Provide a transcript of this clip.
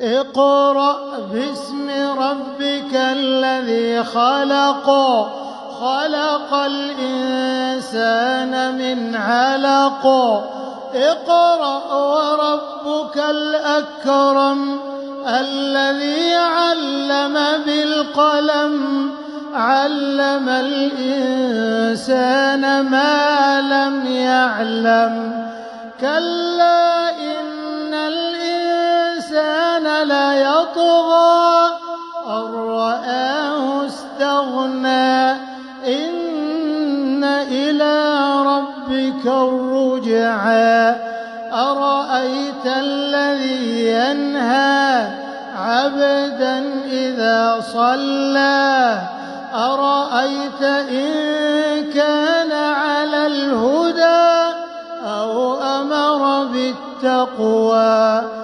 اقرأ باسم ربك الذي خلق خلق الإنسان من علق اقرأ وربك الأكرم الذي علم بالقلم علم الإنسان ما لم يعلم كلا إن الإنسان ليطغى أن رآه استغنى إن إلى ربك الرجعى أرأيت الذي ينهى عبدا إذا صلى أرأيت إن كان على الهدى أو أمر بالتقوى